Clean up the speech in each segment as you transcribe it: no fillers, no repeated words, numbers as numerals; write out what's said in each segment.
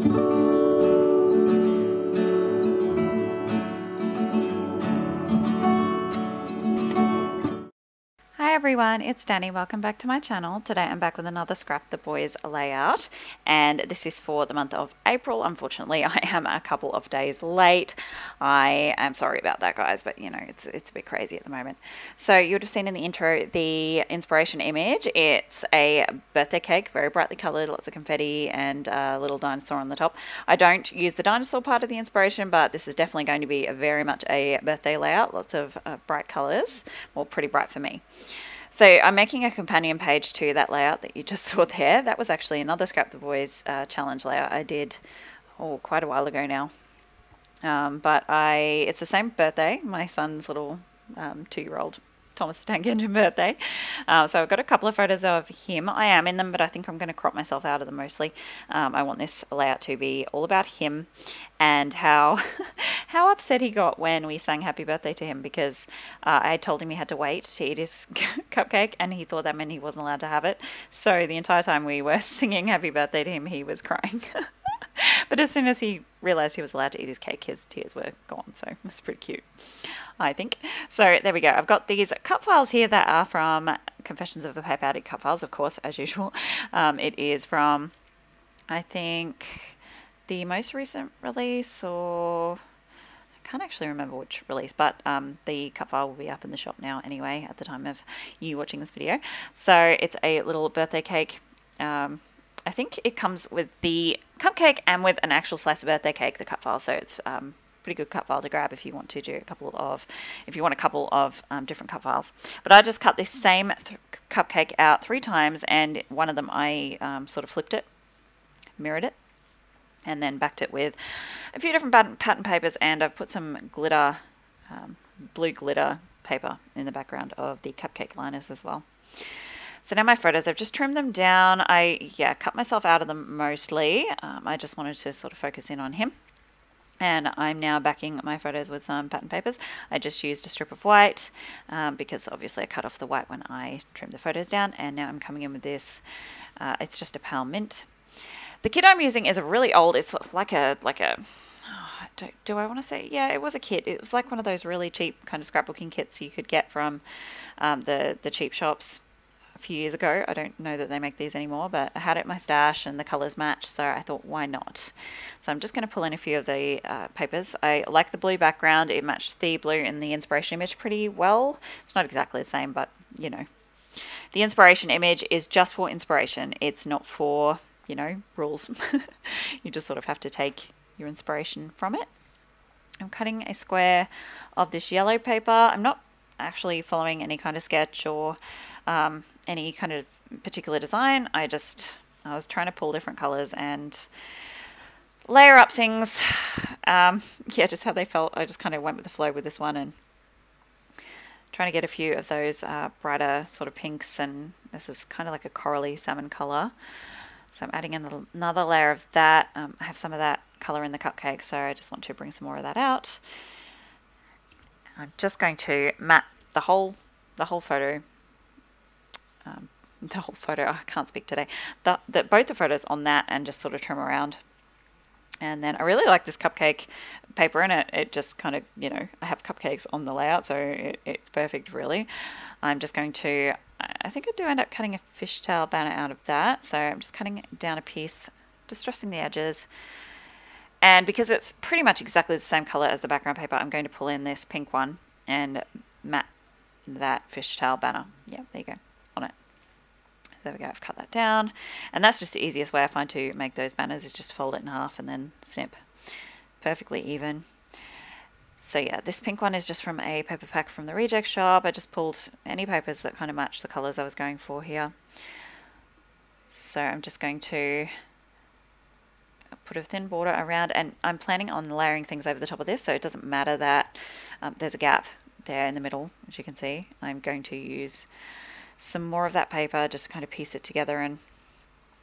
Hi everyone, it's Danny. Welcome back to my channel. Today I'm back with another Scrap the Boys layout, and this is for the month of April. Unfortunately, I am a couple of days late. I am sorry about that, guys, but you know, it's a bit crazy at the moment. So you would have seen in the intro the inspiration image. It's a birthday cake, very brightly colored, lots of confetti and a little dinosaur on the top. I don't use the dinosaur part of the inspiration, but this is definitely going to be very much a birthday layout. Lots of bright colors, well, pretty bright for me. So I'm making a companion page to that layout that you just saw there. That was actually another Scrap the Boys challenge layout I did quite a while ago now. But it's the same birthday, my son's little 2-year-old Thomas the Tank Engine birthday. So I've got a couple of photos of him. I am in them, but I think I'm going to crop myself out of them mostly. I want this layout to be all about him and how how upset he got when we sang happy birthday to him, because I told him he had to wait to eat his cupcake, and he thought that meant he wasn't allowed to have it. So the entire time we were singing happy birthday to him, he was crying. But as soon as he realized he was allowed to eat his cake, his tears were gone. So it's pretty cute, I think. So there we go. I've got these cut files here that are from Confessions of a Paper Addict cut files, of course, as usual. It is from, I think, the most recent release, or I can't actually remember which release, but the cut file will be up in the shop now anyway at the time of you watching this video. So it's a little birthday cake. I think it comes with the cupcake and with an actual slice of birthday cake, the cut file. So it's pretty good cut file to grab if you want to do a couple of different cut files. But I just cut this same cupcake out 3 times, and one of them I sort of flipped it, mirrored it, and then backed it with a few different pattern papers, and I've put some glitter, blue glitter paper in the background of the cupcake liners as well. So now my photos, I've just trimmed them down. I cut myself out of them mostly. I just wanted to sort of focus in on him. And I'm now backing my photos with some pattern papers. I just used a strip of white because obviously I cut off the white when I trimmed the photos down. And now I'm coming in with this. It's just a pale mint. The kit I'm using is a really old, it's like a do I want to say? Yeah, it was a kit. It was like one of those really cheap kind of scrapbooking kits you could get from the cheap shops a few years ago. I don't know that they make these anymore, but I had it in my stash and the colors match, so I thought, why not? So I'm just going to pull in a few of the papers. I like the blue background. It matched the blue in the inspiration image pretty well. It's not exactly the same, but you know, the inspiration image is just for inspiration. It's not for, you know, rules. You just sort of have to take your inspiration from it. I'm cutting a square of this yellow paper. I'm not actually following any kind of sketch or any kind of particular design. I was trying to pull different colors and layer up things. Yeah, just how they felt. I just kind of went with the flow with this one, and trying to get a few of those brighter sort of pinks, and this is kind of like a corally salmon color. So I'm adding another layer of that. I have some of that color in the cupcake, so I just want to bring some more of that out. I'm just going to matte the whole photo. I can't speak today. Both the photos on that, and just sort of trim around. And then I really like this cupcake paper in it. It just kind of, you know, I have cupcakes on the layout, so it's perfect really. I'm just going to, I think I do end up cutting a fishtail banner out of that. So I'm just cutting down a piece, distressing the edges. And because it's pretty much exactly the same color as the background paper, I'm going to pull in this pink one and matte that fishtail banner. Yeah, there you go, on it. There we go, I've cut that down. And that's just the easiest way I find to make those banners, is just fold it in half and then snip. Perfectly even. So yeah, this pink one is just from a paper pack from the reject shop. I just pulled any papers that kind of match the colors I was going for here. So I'm just going to put a thin border around, and I'm planning on layering things over the top of this, so it doesn't matter that there's a gap there in the middle, as you can see. I'm going to use some more of that paper just to kind of piece it together, and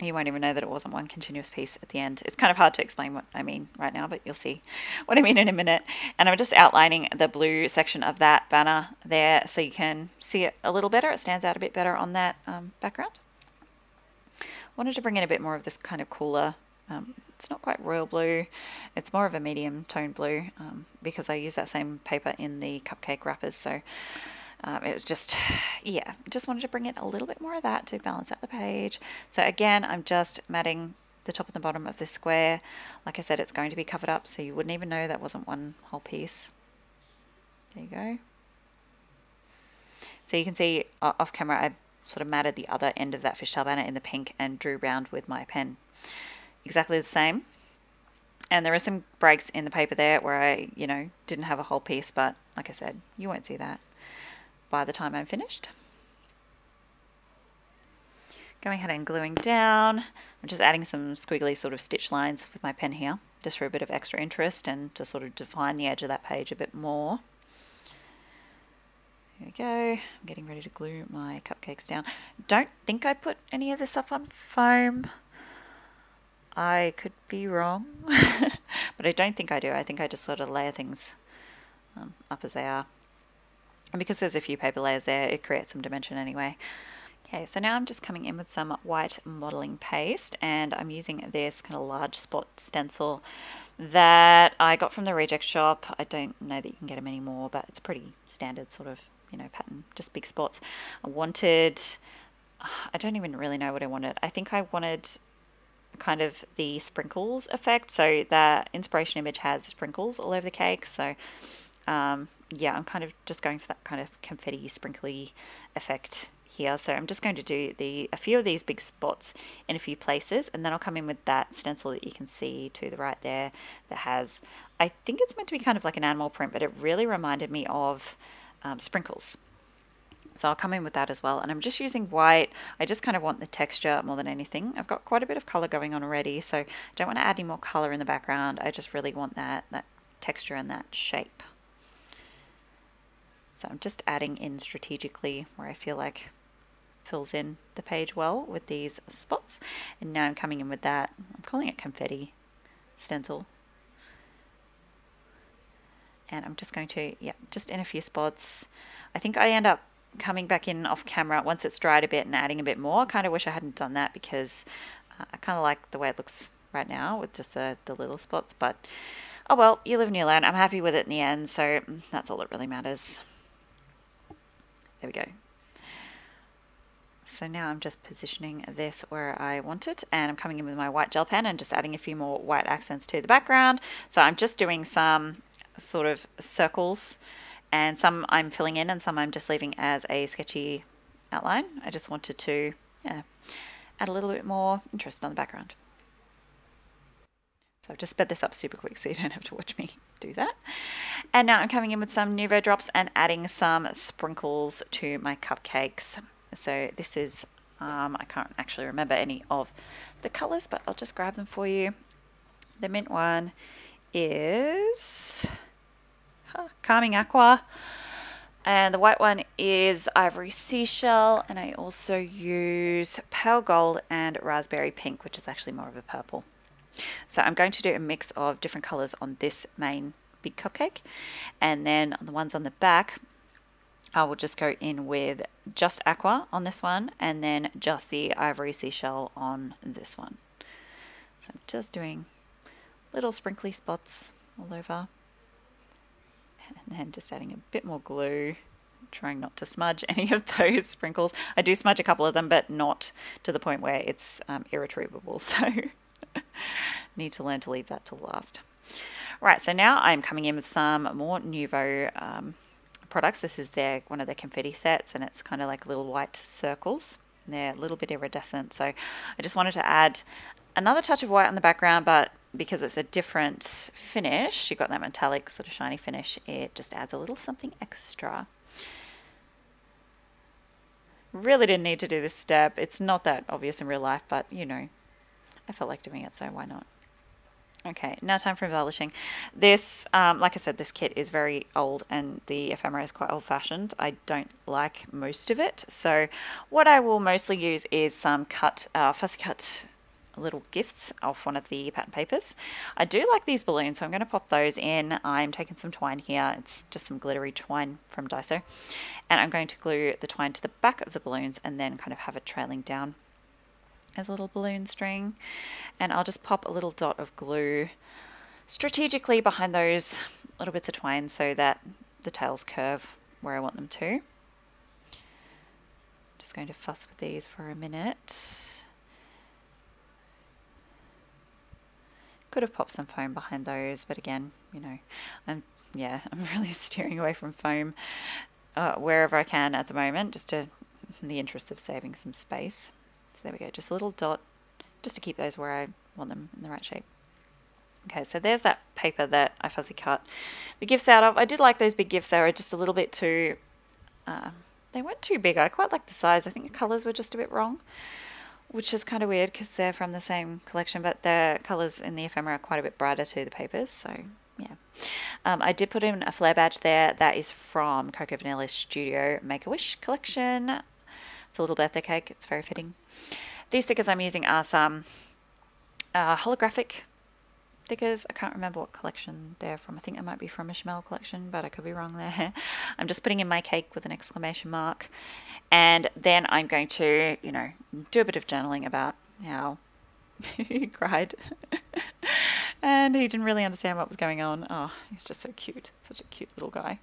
you won't even know that it wasn't one continuous piece at the end. It's kind of hard to explain what I mean right now, but you'll see what I mean in a minute. And I'm just outlining the blue section of that banner there so you can see it a little better. It stands out a bit better on that background. Wanted to bring in a bit more of this kind of cooler It's not quite royal blue. It's more of a medium tone blue because I use that same paper in the cupcake wrappers. So it was just, yeah, just wanted to bring in a little bit more of that to balance out the page. So again, I'm just matting the top and the bottom of this square. Like I said, it's going to be covered up, so you wouldn't even know that wasn't one whole piece. There you go. So you can see off camera, I sort of matted the other end of that fishtail banner in the pink and drew round with my pen. Exactly the same. And there are some breaks in the paper there where I, you know, didn't have a whole piece, but like I said, you won't see that by the time I'm finished. Going ahead and gluing down. I'm just adding some squiggly sort of stitch lines with my pen here, just for a bit of extra interest and to sort of define the edge of that page a bit more. Here we go. I'm getting ready to glue my cupcakes down. Don't think I put any of this up on foam. I could be wrong, but I don't think I do. I think I just sort of layer things up as they are. And because there's a few paper layers there, it creates some dimension anyway. Okay, so now I'm just coming in with some white modeling paste, and I'm using this kind of large spot stencil that I got from the reject shop. I don't know that you can get them anymore, but it's pretty standard sort of, you know, pattern, just big spots. I don't even really know what I wanted. I think I wanted kind of the sprinkles effect, so that inspiration image has sprinkles all over the cake. So yeah, I'm kind of just going for that kind of confetti sprinkly effect here. So I'm just going to do a few of these big spots in a few places, and then I'll come in with that stencil that you can see to the right there that has, I think it's meant to be kind of like an animal print, but it really reminded me of sprinkles. So I'll come in with that as well, and I'm just using white. I just kind of want the texture more than anything. I've got quite a bit of color going on already, so I don't want to add any more color in the background. I just really want that texture and that shape. So I'm just adding in strategically where I feel like fills in the page well with these spots. And now I'm coming in with that, I'm calling it confetti stencil. And I'm just going to, yeah, just in a few spots. I think I end up coming back in off camera once it's dried a bit and adding a bit more. I kind of wish I hadn't done that because I kind of like the way it looks right now with just the little spots. But oh well, you live and you learn. I'm happy with it in the end, so that's all that really matters. There we go. So now I'm just positioning this where I want it, and I'm coming in with my white gel pen and just adding a few more white accents to the background. So I'm just doing some sort of circles, and some I'm filling in and some I'm just leaving as a sketchy outline. I just wanted to, yeah, add a little bit more interest on the background. So I've just sped this up super quick so you don't have to watch me do that. And now I'm coming in with some Nuvo drops and adding some sprinkles to my cupcakes. So this is, I can't actually remember any of the colors, but I'll just grab them for you. The mint one is Calming Aqua, and the white one is Ivory Seashell, and I also use Pale Gold and Raspberry Pink, which is actually more of a purple. So I'm going to do a mix of different colors on this main big cupcake, and then on the ones on the back I will just go in with just aqua on this one and then just the Ivory Seashell on this one. So I'm just doing little sprinkly spots all over, and then just adding a bit more glue, trying not to smudge any of those sprinkles. I do smudge a couple of them, but not to the point where it's irretrievable, so need to learn to leave that till last. Right, so now I'm coming in with some more Nuvo products. This is one of their confetti sets, and it's kind of like little white circles. They're a little bit iridescent, so I just wanted to add another touch of white on the background, but because it's a different finish, you've got that metallic sort of shiny finish, it just adds a little something extra. Really didn't need to do this step. It's not that obvious in real life, but you know, I felt like doing it, so why not? Okay, now time for embellishing. This, like I said, this kit is very old and the ephemera is quite old-fashioned. I don't like most of it, so what I will mostly use is some fussy cut little gifts off one of the pattern papers. I do like these balloons, so I'm going to pop those in. I'm taking some twine here. It's just some glittery twine from Daiso, and I'm going to glue the twine to the back of the balloons and then kind of have it trailing down as a little balloon string, and I'll just pop a little dot of glue strategically behind those little bits of twine so that the tails curve where I want them to. Just going to fuss with these for a minute. Could have popped some foam behind those, but again, you know, I'm really steering away from foam wherever I can at the moment, just in the interest of saving some space. So there we go, just a little dot, just to keep those where I want them in the right shape. Okay, so there's that paper that I fussy cut the gifts out of. I did like those big gifts. They were just a little bit too, they weren't too big. I quite like the size. I think the colours were just a bit wrong, which is kind of weird because they're from the same collection, but the colours in the ephemera are quite a bit brighter to the papers, so yeah. I did put in a flare badge there. That is from Coco Vanilla Studio Make-A-Wish collection. It's a little birthday cake. It's very fitting. These stickers I'm using are some holographic stickers. I can't remember what collection they're from. I think they might be from a Schmel collection, but I could be wrong there. I'm just putting in my cake with an exclamation mark. And then I'm going to, you know, do a bit of journaling about how he cried. And he didn't really understand what was going on. Oh, he's just so cute. Such a cute little guy.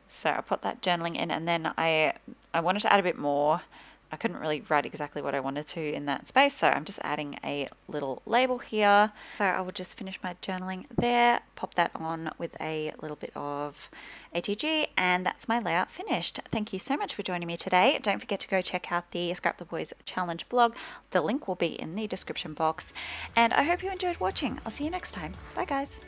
So I put that journaling in, and then I wanted to add a bit more. I couldn't really write exactly what I wanted to in that space, so I'm just adding a little label here. So I will just finish my journaling there, pop that on with a little bit of ATG, and that's my layout finished. Thank you so much for joining me today. Don't forget to go check out the Scrap the Boys Challenge blog. The link will be in the description box, and I hope you enjoyed watching. I'll see you next time. Bye guys.